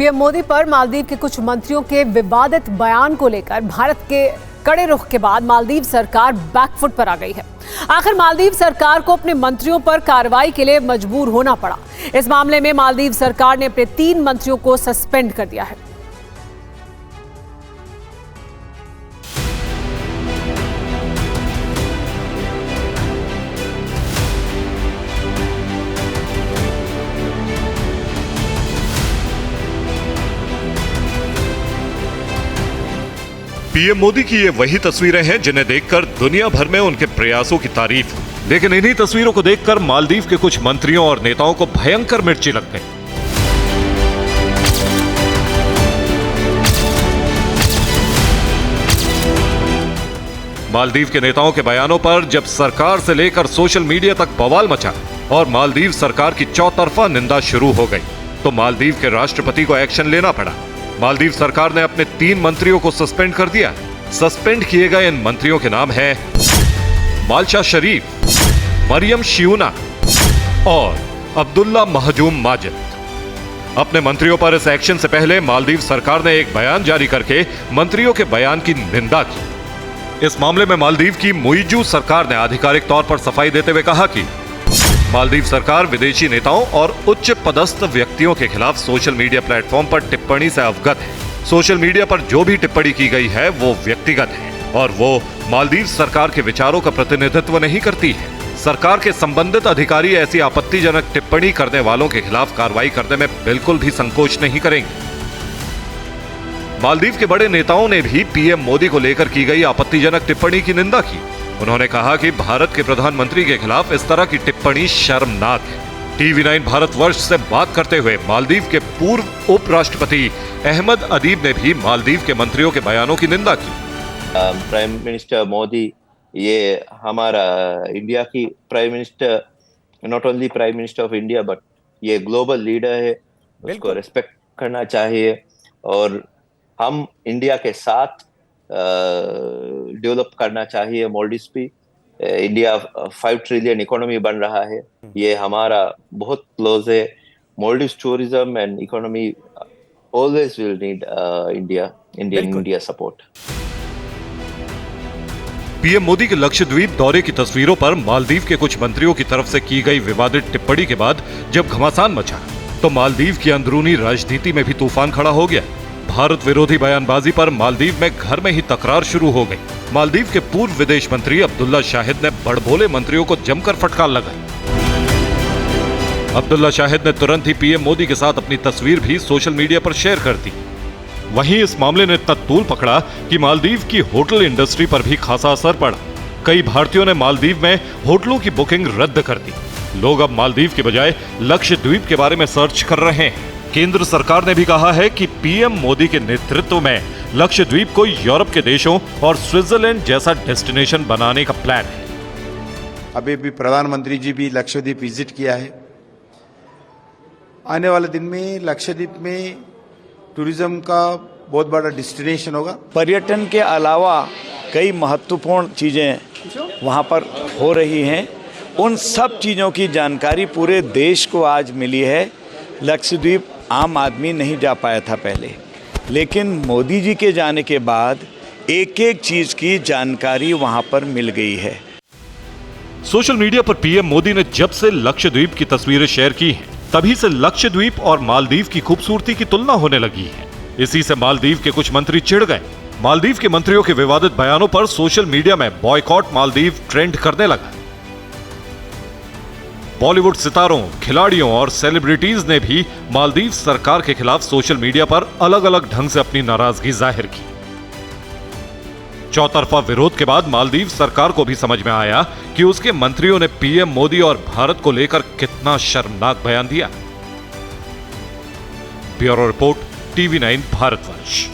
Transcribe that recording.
PM Modi पर मालदीव के कुछ मंत्रियों के विवादित बयान को लेकर भारत के कड़े रुख के बाद मालदीव सरकार बैकफुट पर आ गई है। आखिर मालदीव सरकार को अपने मंत्रियों पर कार्रवाई के लिए मजबूर होना पड़ा। इस मामले में मालदीव सरकार ने अपने 3 मंत्रियों को सस्पेंड कर दिया है। पीएम मोदी की ये वही तस्वीरें हैं जिन्हें देखकर दुनिया भर में उनके प्रयासों की तारीफ हुई। लेकिन इन्हीं तस्वीरों को देखकर मालदीव के कुछ मंत्रियों और नेताओं को भयंकर मिर्ची लग गई। मालदीव के नेताओं के बयानों पर जब सरकार से लेकर सोशल मीडिया तक बवाल मचा और मालदीव सरकार की चौतरफा निंदा शुरू हो गई, तो मालदीव के राष्ट्रपति को एक्शन लेना पड़ा। मालदीव सरकार ने अपने 3 मंत्रियों को सस्पेंड कर दिया। सस्पेंड किए गए इन मंत्रियों के नाम हैं मालशा शरीफ, मरियम शियूना और अब्दुल्ला महजूम माजिद। अपने मंत्रियों पर इस एक्शन से पहले मालदीव सरकार ने एक बयान जारी करके मंत्रियों के बयान की निंदा की। इस मामले में मालदीव की मुइजू सरकार ने आधिकारिक तौर पर सफाई देते हुए कहा कि मालदीव सरकार विदेशी नेताओं और उच्च पदस्थ व्यक्तियों के खिलाफ सोशल मीडिया प्लेटफॉर्म पर टिप्पणी से अवगत है। सोशल मीडिया पर जो भी टिप्पणी की गई है वो व्यक्तिगत है और वो मालदीव सरकार के विचारों का प्रतिनिधित्व नहीं करती है। सरकार के संबंधित अधिकारी ऐसी आपत्तिजनक टिप्पणी करने वालों के खिलाफ कार्रवाई करने में बिल्कुल भी संकोच नहीं करेंगे। मालदीव के बड़े नेताओं ने भी पीएम मोदी को लेकर की गई आपत्तिजनक टिप्पणी की निंदा की। उन्होंने कहा कि भारत के प्रधानमंत्री के खिलाफ इस तरह की टिप्पणी शर्मनाक है। TV9 भारतवर्ष से बात करते हुए मालदीव के पूर्व उपराष्ट्रपति अहमद अदीब ने भी मालदीव के मंत्रियों के बयानों की निंदा की। प्राइम मिनिस्टर मोदी ये हमारा इंडिया की prime minister, not only prime minister of India but ये ग्लोबल लीडर है, उसको रिस्पेक्ट करना चाहिए और हम इंडिया के साथ डेवलप करना चाहिए। मॉलडीव्स भी इंडिया 5 ट्रिलियन इकोनॉमी बन रहा है, ये हमारा बहुत क्लोज है। Maldives tourism and economy always will need India support. PM Modi के लक्षद्वीप दौरे की तस्वीरों पर मालदीव के कुछ मंत्रियों की तरफ से की गई विवादित टिप्पणी के बाद जब घमासान मचा तो मालदीव की अंदरूनी राजनीति में भी तूफान खड़ा हो गया। भारत विरोधी बयानबाजी पर मालदीव में घर में ही तकरार शुरू हो गई। मालदीव के पूर्व विदेश मंत्री अब्दुल्ला शाहिद ने बड़भोले मंत्रियों को जमकर फटकार लगाई। अब्दुल्ला शाहिद ने तुरंत ही पीएम मोदी के साथ अपनी तस्वीर भी सोशल मीडिया पर शेयर कर दी। वहीं इस मामले ने तूल पकड़ा कि मालदीव की होटल इंडस्ट्री पर भी खासा असर पड़ा। कई भारतीयों ने मालदीव में होटलों की बुकिंग रद्द कर दी। लोग अब मालदीव के बजाय लक्षद्वीप के बारे में सर्च कर रहे हैं। केंद्र सरकार ने भी कहा है कि पीएम मोदी के नेतृत्व में लक्षद्वीप को यूरोप के देशों और स्विट्जरलैंड जैसा डेस्टिनेशन बनाने का प्लान है। अभी भी प्रधानमंत्री जी भी लक्षद्वीप विजिट किया है। आने वाले दिन में लक्षद्वीप में टूरिज्म का बहुत बड़ा डेस्टिनेशन होगा। पर्यटन के अलावा कई महत्वपूर्ण चीजें वहां पर हो रही हैं। उन सब चीजों की जानकारी पूरे देश को आज मिली है। लक्षद्वीप आम आदमी नहीं जा पाया था पहले, लेकिन मोदी जी के जाने के बाद एक एक चीज की जानकारी वहां पर मिल गई है। सोशल मीडिया पर पीएम मोदी ने जब से लक्षद्वीप की तस्वीरें शेयर की हैं, तभी से लक्षद्वीप और मालदीव की खूबसूरती की तुलना होने लगी है। इसी से मालदीव के कुछ मंत्री चिढ़ गए। मालदीव के मंत्रियों के विवादित बयानों पर सोशल मीडिया में बॉयकॉट मालदीव ट्रेंड करने लगा। बॉलीवुड सितारों, खिलाड़ियों और सेलिब्रिटीज ने भी मालदीव सरकार के खिलाफ सोशल मीडिया पर अलग अलग ढंग से अपनी नाराजगी जाहिर की। चौतरफा विरोध के बाद मालदीव सरकार को भी समझ में आया कि उसके मंत्रियों ने पीएम मोदी और भारत को लेकर कितना शर्मनाक बयान दिया। Bureau report, TV9 Bharatvarsh.